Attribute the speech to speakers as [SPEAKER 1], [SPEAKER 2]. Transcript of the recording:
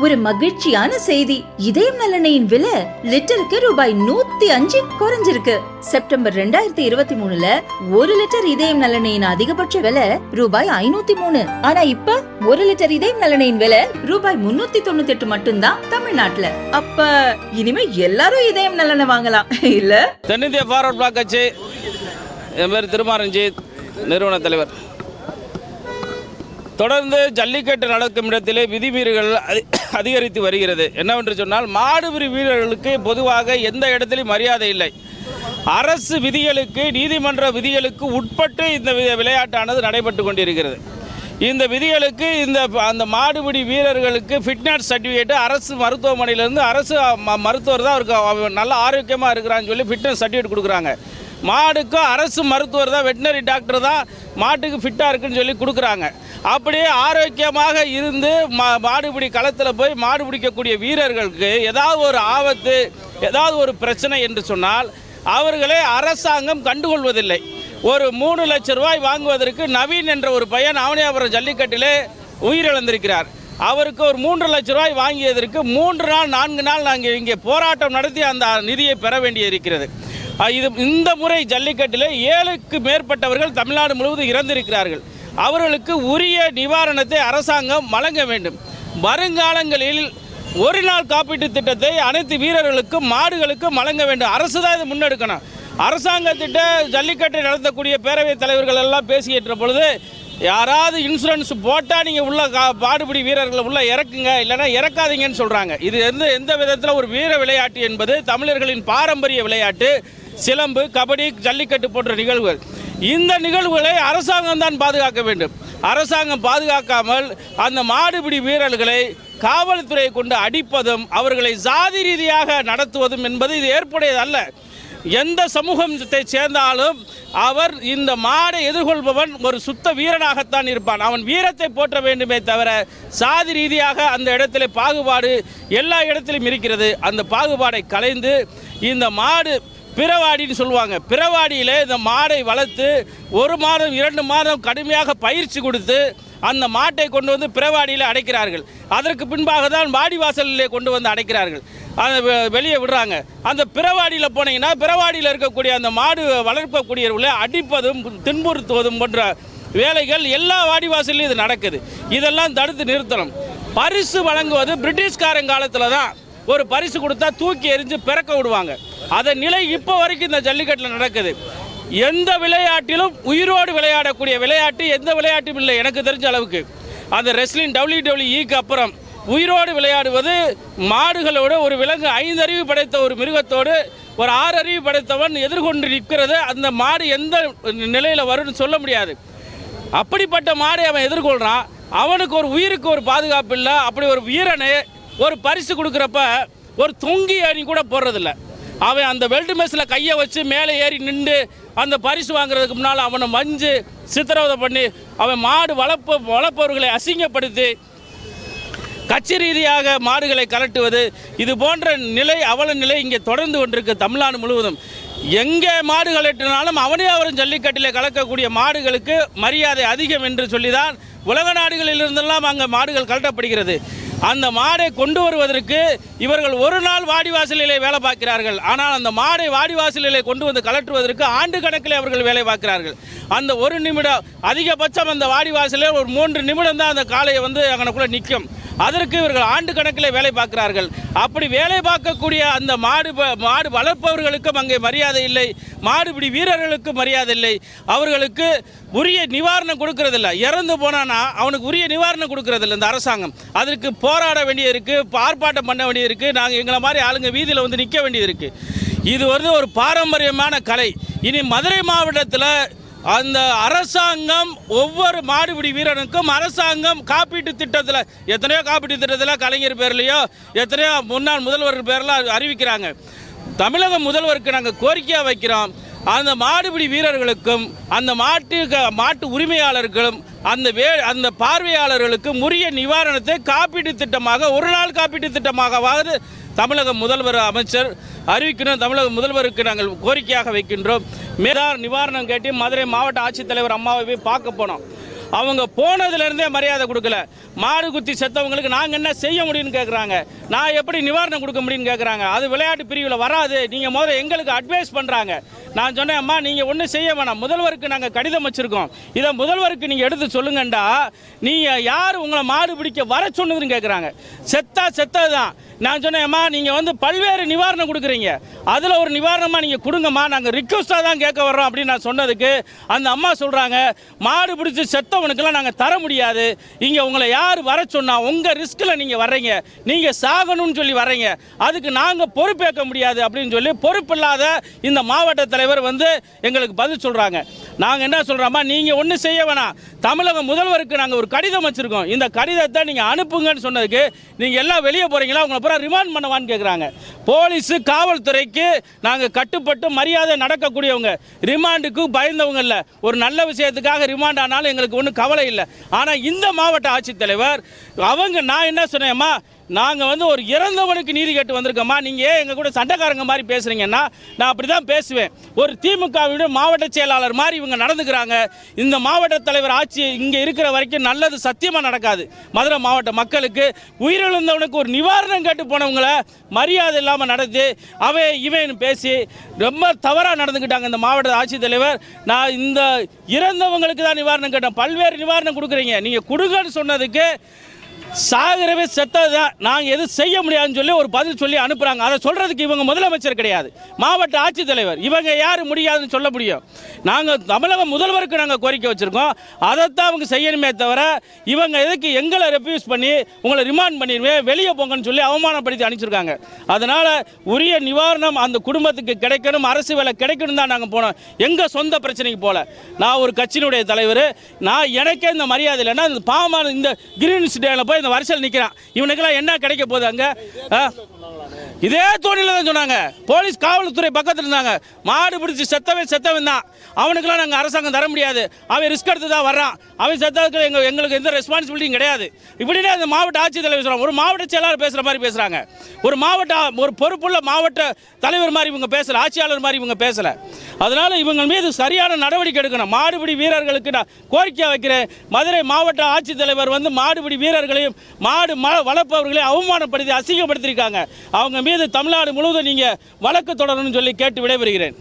[SPEAKER 1] ஒரு மகிழ்ச்சியான செய்தி. இதயம் நல்லெண்ணெயின் விலை லிட்டருக்கு ரூபாய் 105 குறைஞ்சிருக்கு. செப்டம்பர் 2023ல 1 லிட்டர் இதயம் நல்லெண்ணெயின் அதிகபட்ச விலை ரூபாய் 503. ஆனா இப்ப 1 லிட்டர் இதயம் நல்லெண்ணெயின் விலை ரூபாய் 398 மட்டும்தான் தமிழ்நாட்டுல. அப்ப இனிமே எல்லாரும் இதயம் நல்லெண்ணெய் வாங்கலாம் இல்ல?
[SPEAKER 2] தென்னிந்திய ஃபார்வர்ட் பிளாக் கட்சி, என் பேர் திருமாரஞ்சித், நிறுவன தலைவர். தொடர்ந்து ஜல்லிக்கட்டு நடக்கும் இடத்திலே விதிமீறல்கள் அதிகரித்து வருகிறது. என்னவென்று சொன்னால், மாடுபிடி வீரர்களுக்கு பொதுவாக எந்த இடத்திலும் மரியாதை இல்லை. அரசு விதிகளுக்கு, நீதிமன்ற விதிகளுக்கு உட்பட்டு இந்த விளையாட்டானது நடைபெற்று கொண்டிருக்கிறது. இந்த விதிகளுக்கு அந்த மாடுபிடி வீரர்களுக்கு ஃபிட்னஸ் சர்டிஃபிகேட்டு அரசு மருத்துவமனையிலேருந்து அரசு மருத்துவர் தான் அவருக்கு நல்ல ஆரோக்கியமாக இருக்கிறான்னு சொல்லி ஃபிட்னஸ் சர்டிஃபிகேட் கொடுக்குறாங்க. மாடுக்கும் அரசு மருத்துவர் தான், வெட்டினரி டாக்டர் தான் மாட்டுக்கு ஃபிட்டாக இருக்குன்னு சொல்லி கொடுக்குறாங்க. அப்படியே ஆரோக்கியமாக இருந்து மாடுபிடி களத்தில் போய் மாடு பிடிக்கக்கூடிய வீரர்களுக்கு ஏதாவது ஒரு ஆபத்து, ஏதாவது ஒரு பிரச்சனை என்று சொன்னால் அவர்களை அரசாங்கம் கண்டுகொள்வதில்லை. ஒரு 3 லட்சம் ரூபாய் வாங்குவதற்கு நவீன் என்ற ஒரு பையன் அவனியாபுரம் ஜல்லிக்கட்டிலே உயிரிழந்திருக்கிறார். அவருக்கு ஒரு 3 லட்சம் ரூபாய் வாங்கியதற்கு 3 நாள் 4 நாள் நாங்கள் இங்கே போராட்டம் நடத்தி அந்த நிதியை பெற வேண்டியிருக்கிறது. இந்த முறை ஜல்லிக்கட்டிலே 7க்கு மேற்பட்டவர்கள் தமிழ்நாடு முழுவதும் இறந்திருக்கிறார்கள். அவர்களுக்கு உரிய நிவாரணத்தை அரசாங்கம் வழங்க வேண்டும். வருங்காலங்களில் ஒரு நாள் காப்பீட்டு திட்டத்தை அனைத்து வீரர்களுக்கும் மாடுகளுக்கும் வழங்க வேண்டும். அரசு தான் இதை முன்னெடுக்கணும். அரசாங்கத்திட்ட ஜல்லிக்கட்டை நடத்தக்கூடிய பேரவைத் தலைவர்கள் எல்லாம் பேசிக்கிட்ட பொழுது, யாராவது இன்சூரன்ஸ் போட்டால் நீங்கள் உள்ள மாடுபிடி வீரர்களை உள்ள இறக்குங்க, இல்லைன்னா இறக்காதீங்கன்னு சொல்கிறாங்க. இது எந்த விதத்தில் ஒரு வீர விளையாட்டு என்பது தமிழர்களின் பாரம்பரிய விளையாட்டு. சிலம்பு, கபடி, ஜல்லிக்கட்டு போன்ற நிகழ்வுகள், இந்த நிகழ்வுகளை அரசாங்கம் தான் பாதுகாக்க வேண்டும். அரசாங்கம் பாதுகாக்காமல் அந்த மாடுபிடி வீரர்களை காவல்துறையை கொண்டு அடிப்பதும் அவர்களை சாதி ரீதியாக நடத்துவதும் என்பது இது ஏற்புடையதல்ல. எந்த சமூகத்தை சேர்ந்தாலும் அவர் இந்த மாடை எதிர்கொள்பவன் ஒரு சுத்த வீரனாகத்தான் இருப்பான். அவன் வீரத்தை போற்ற வேண்டுமே தவிர சாதி ரீதியாக அந்த இடத்துல பாகுபாடு எல்லா இடத்திலும் இருக்கிறது. அந்த பாகுபாடை கலைந்து இந்த மாடு பிறவாடின்னு சொல்லுவாங்க. பிறவாடியில் இந்த மாடை வளர்த்து 1 மாதம் 2 மாதம் கடுமையாக பயிற்சி கொடுத்து அந்த மாட்டை கொண்டு வந்து பிறவாடியில் அடைக்கிறார்கள். அதற்கு பின்பாக தான் வாடிவாசலிலே கொண்டு வந்து அடைக்கிறார்கள், அதை வெளியே விடுறாங்க. அந்த பிறவாடியில் போனீங்கன்னா பிறவாடியில் இருக்கக்கூடிய அந்த மாடு வளர்க்கக்கூடியவர்களை அடிப்பதும் துன்புறுத்துவதும் போன்ற வேலைகள் எல்லா வாடிவாசல்லையும் இது நடக்குது. இதெல்லாம் தடுத்து நிறுத்தணும். பரிசு வழங்குவது பிரிட்டிஷ்காரன் காலத்தில் தான். ஒரு பரிசு கொடுத்தா தூக்கி எறிஞ்சு பிறக்க விடுவாங்க. அதன் நிலை இப்போ வரைக்கும் இந்த ஜல்லிக்கட்டில் நடக்குது. எந்த விளையாட்டிலும் உயிரோடு விளையாடக்கூடிய விளையாட்டு எந்த விளையாட்டும் இல்லை எனக்கு தெரிஞ்ச அளவுக்கு. அந்த ரெஸ்லிங் WWEக்கு அப்புறம் உயிரோடு விளையாடுவது மாடுகளோடு ஒரு விலங்கு 5 அறிவு படைத்த ஒரு மிருகத்தோடு ஒரு 6 அறிவு படைத்தவன் எதிர்கொண்டு நிற்கிறது. அந்த மாடு எந்த நிலையில் வரும்னு சொல்ல முடியாது. அப்படிப்பட்ட மாடை அவன் எதிர்கொள்கிறான். அவனுக்கு ஒரு உயிருக்கு ஒரு பாதுகாப்பு இல்லை. அப்படி ஒரு வீரனை ஒரு பரிசு கொடுக்குறப்ப ஒரு தொங்கி ஏறி கூட போடுறதில்ல. அவன் அந்த வெல்ட் மெஸ்ஸில் கையை வச்சு மேலே ஏறி நின்று அந்த பரிசு வாங்குறதுக்கு முன்னால் அவனை மஞ்சு சித்திரவதை பண்ணி அவன் மாடு வளர்ப்பவர்களை அசிங்கப்படுத்தி கட்சி ரீதியாக மாடுகளை கலட்டுவது, இது போன்ற நிலை அவல நிலை இங்கே தொடர்ந்து கொண்டிருக்கு தமிழ்நாடு முழுவதும். எங்கே மாடு கலட்டினாலும் அவரும் ஜல்லிக்கட்டிலே கலக்கக்கூடிய மாடுகளுக்கு மரியாதை அதிகம் என்று சொல்லிதான் உலக நாடுகளிலிருந்தெல்லாம் அங்கே மாடுகள் கலட்டப்படுகிறது. அந்த மாடை கொண்டு வருவதற்கு இவர்கள் ஒரு நாள் வாடிவாசலிலே வேலை பார்க்கிறார்கள். ஆனால் அந்த மாடை வாடிவாசலிலே கொண்டு வந்து கலட்டுவதற்கு ஆண்டு கணக்கில் அவர்கள் வேலை பார்க்கிறார்கள். அந்த 1 நிமிடம், அதிகபட்சம் அந்த வாடிவாசலே ஒரு 3 நிமிடம் தான் அந்த காளையை வந்து அங்கனக்குள்ளே நிற்கும். அதற்கு இவர்கள் ஆண்டு கணக்கில் வேலை பார்க்கிறார்கள். அப்படி வேலை பார்க்கக்கூடிய அந்த மாடு வளர்ப்பவர்களுக்கும் அங்கே மரியாதை இல்லை, மாடுபிடி வீரர்களுக்கு மரியாதை இல்லை. அவர்களுக்கு உரிய நிவாரணம் கொடுக்கறதில்ல. இறந்து போனான்னா அவனுக்கு உரிய நிவாரணம் கொடுக்கறதில்ல இந்த அரசாங்கம். அதற்கு போராட வேண்டியது இருக்குது, ஆர்ப்பாட்டம் பண்ண வேண்டியது இருக்குது. நாங்கள் எங்களை மாதிரி ஆளுங்க வீதியில் வந்து நிற்க வேண்டியது இருக்குது. இது ஒரு பாரம்பரியமான கலை. இனி மதுரை மாவட்டத்தில் அந்த அரசாங்கம் ஒவ்வொரு மாடுபிடி வீரனுக்கும் அரசாங்கம் காப்பீட்டு திட்டத்தில், எத்தனையோ காப்பீட்டு திட்டத்தில் கலைஞர் பேர்லையோ எத்தனையோ முன்னாள் முதல்வர்கள் பேரில் அறிவிக்கிறாங்க. தமிழக முதல்வருக்கு நாங்கள் கோரிக்கையாக வைக்கிறோம், அந்த மாடுபிடி வீரர்களுக்கும் அந்த மாட்டு உரிமையாளர்களும் அந்த பார்வையாளர்களுக்கும் உரிய நிவாரணத்தை காப்பீட்டு திட்டமாக 1 நாள் காப்பீட்டு திட்டமாகவாவது தமிழக முதல்வர் அமைச்சர் அறிவிக்கணும். தமிழக முதல்வருக்கு நாங்கள் கோரிக்கையாக வைக்கின்றோம். மேலார் நிவாரணம் கேட்டு மதுரை மாவட்ட ஆட்சித்தலைவர் அம்மாவை போய் பார்க்க போனோம். அவங்க போனதுலேருந்தே மரியாதை கொடுக்கல. மாடு குத்தி செத்தவங்களுக்கு நாங்கள் என்ன செய்ய முடியும்னு கேட்குறாங்க. நான் எப்படி நிவாரணம் கொடுக்க முடியும்னு கேட்குறாங்க. அது விளையாட்டு பிரிவில் வராது, நீங்கள் முதல்ல எங்களுக்கு அட்வைஸ் பண்ணுறாங்க. நான் சொன்னேன், அம்மா நீங்கள் ஒன்றும் செய்ய வேணாம், முதல்வருக்கு நாங்கள் கடிதம் வச்சுருக்கோம், இதை முதல்வருக்கு நீங்கள் எடுத்து சொல்லுங்கண்டா. நீங்கள் யார் உங்களை மாடு பிடிக்க வர சொன்னதுன்னு கேட்குறாங்க. செத்தது தான். நான் சொன்னேன், அம்மா நீங்கள் வந்து பல்வேறு நிவாரணம் கொடுக்குறீங்க, அதில் ஒரு நிவாரணமாக நீங்கள் கொடுங்கம்மா, நாங்கள் ரிக்வஸ்ட்டாக தான் கேட்க வர்றோம் அப்படின்னு நான் சொன்னதுக்கு அந்த அம்மா சொல்கிறாங்க, மாடு பிடிச்சி செத்தவனுக்கெல்லாம் நாங்கள் தர முடியாது, இங்கே உங்களை யார் வர சொன்னால் உங்கள் ரிஸ்கில் நீங்கள் வர்றீங்க, நீங்கள் சாகணும்னு சொல்லி வர்றீங்க, அதுக்கு நாங்கள் பொறுப்பேற்க முடியாது அப்படின்னு சொல்லி பொறுப்பில்லாத இந்த மாவட்ட தலைவர் வந்து எங்களுக்கு பதில் சொல்கிறாங்க. நாங்கள் என்ன சொல்கிறோம்மா, நீங்கள் ஒன்றும் செய்ய வேணாம், தமிழக முதல்வருக்கு நாங்கள் ஒரு கடிதம் வச்சுருக்கோம், இந்த கடிதத்தை நீங்கள் அனுப்புங்கன்னு சொன்னதுக்கு நீங்கள் எல்லாம் வெளியே போகிறீங்களா, உங்களை பூரா ரிமாண்ட் பண்ணவான்னு கேட்குறாங்க. போலீஸு காவல்துறைக்கு நாங்கள் கட்டுப்பட்டு மரியாதை நடக்கக்கூடியவங்க, ரிமாண்டுக்கு பயந்தவங்க இல்லை. ஒரு நல்ல விஷயத்துக்காக ரிமாண்ட் ஆனாலும் எங்களுக்கு ஒன்றும் கவலை இல்லை. ஆனால் இந்த மாவட்ட ஆட்சித்தலைவர் நான் என்ன சொன்னேம்மா, நாங்கள் வந்து ஒரு இறந்தவனுக்கு நீதி கேட்டு வந்திருக்கோம்மா, நீங்கள் ஏன் எங்கள் கூட சண்டைக்காரங்க மாதிரி பேசுகிறீங்கன்னா நான் அப்படி தான் பேசுவேன். ஒரு திமுகவினுடைய மாவட்ட செயலாளர் மாதிரி இவங்க நடந்துக்கிறாங்க. இந்த மாவட்ட தலைவர் ஆட்சி இங்கே இருக்கிற வரைக்கும் நல்லது சத்தியமாக நடக்காது. மதுரை மாவட்ட மக்களுக்கு உயிரிழந்தவனுக்கு ஒரு நிவாரணம் கேட்டு போனவங்கள மரியாதை இல்லாமல் நடத்தி இவன் பேசி ரொம்ப தவறாக நடந்துக்கிட்டாங்க இந்த மாவட்ட ஆட்சித்தலைவர். நான் இந்த இறந்தவங்களுக்கு தான் நிவாரணம் கேட்டேன், பல்வேறு நிவாரணம் கொடுக்குறீங்க, நீங்கள் கொடுங்கன்னு சொன்னதுக்கு சாகரவே செத்தது தான், நாங்கள் எதுவும் செய்ய முடியாதுன்னு சொல்லி ஒரு பதில் சொல்லி அனுப்புகிறாங்க. அதை சொல்கிறதுக்கு இவங்க முதலமைச்சர் கிடையாது, மாவட்ட ஆட்சித்தலைவர். இவங்க யார் முடியாதுன்னு சொல்ல முடியும்? நாங்கள் தமிழக முதல்வருக்கு நாங்கள் கோரிக்கை வச்சுருக்கோம், அதைத்தான் அவங்க செய்யணுமே தவிர இவங்க எதுக்கு எங்களை ரெஃப்யூஸ் பண்ணி உங்களை ரிமாண்ட் பண்ணிடுவேன் வெளியே போங்கன்னு சொல்லி அவமானப்படுத்தி அனுப்பிச்சிருக்காங்க. அதனால் உரிய நிவாரணம் அந்த குடும்பத்துக்கு கிடைக்கணும், அரசு வேலை கிடைக்கணும் தான் நாங்கள் போனோம். எங்கள் சொந்த பிரச்சனைக்கு போல. நான் ஒரு கட்சியினுடைய தலைவர், எனக்கே இந்த மரியாதை இல்லைன்னா இந்த பாவமான இந்த கிரீன்ஸ் டேல போய் இந்த வரிசையில் நிற்கிறான், இவனுக்கெல்லாம் என்ன கிடைக்க போகுது? அங்கே இதே தோணியில் தான் சொன்னாங்க, போலீஸ் காவல்துறை பக்கத்தில் இருந்தாங்க, மாடு பிடிச்சி செத்தவன் தான், அவனுக்கெல்லாம் நாங்கள் அரசாங்கம் தர முடியாது, அவன் ரிஸ்க் எடுத்து தான் வர்றான், அவன் செத்ததுக்கு எங்களுக்கு எந்த ரெஸ்பான்சிபிலிட்டியும் கிடையாது இப்படின்னே அந்த மாவட்ட ஆட்சித்தலைவர் சொல்கிறாங்க. ஒரு மாவட்ட செயலாளர் பேசுகிற மாதிரி பேசுகிறாங்க, ஒரு பொறுப்புள்ள மாவட்ட தலைவர் மாதிரி இவங்க பேசலை, ஆட்சியாளர் மாதிரி இவங்க பேசலை. அதனால் இவங்க மீது சரியான நடவடிக்கை எடுக்கணும். மாடுபிடி வீரர்களுக்கு நான் கோரிக்கை வைக்கிறேன். மதுரை மாவட்ட ஆட்சித்தலைவர் வந்து மாடுபிடி வீரர்களையும் மாடு வளர்ப்பவர்களையும் அவமானப்படுத்தி அசிங்கப்படுத்தியிருக்காங்க. அவங்க மீது தமிழ்நாடு முழுவதும் நீங்கள் வழக்கு தொடரணும்னு சொல்லி கேட்டு விடைபெறுகிறேன்.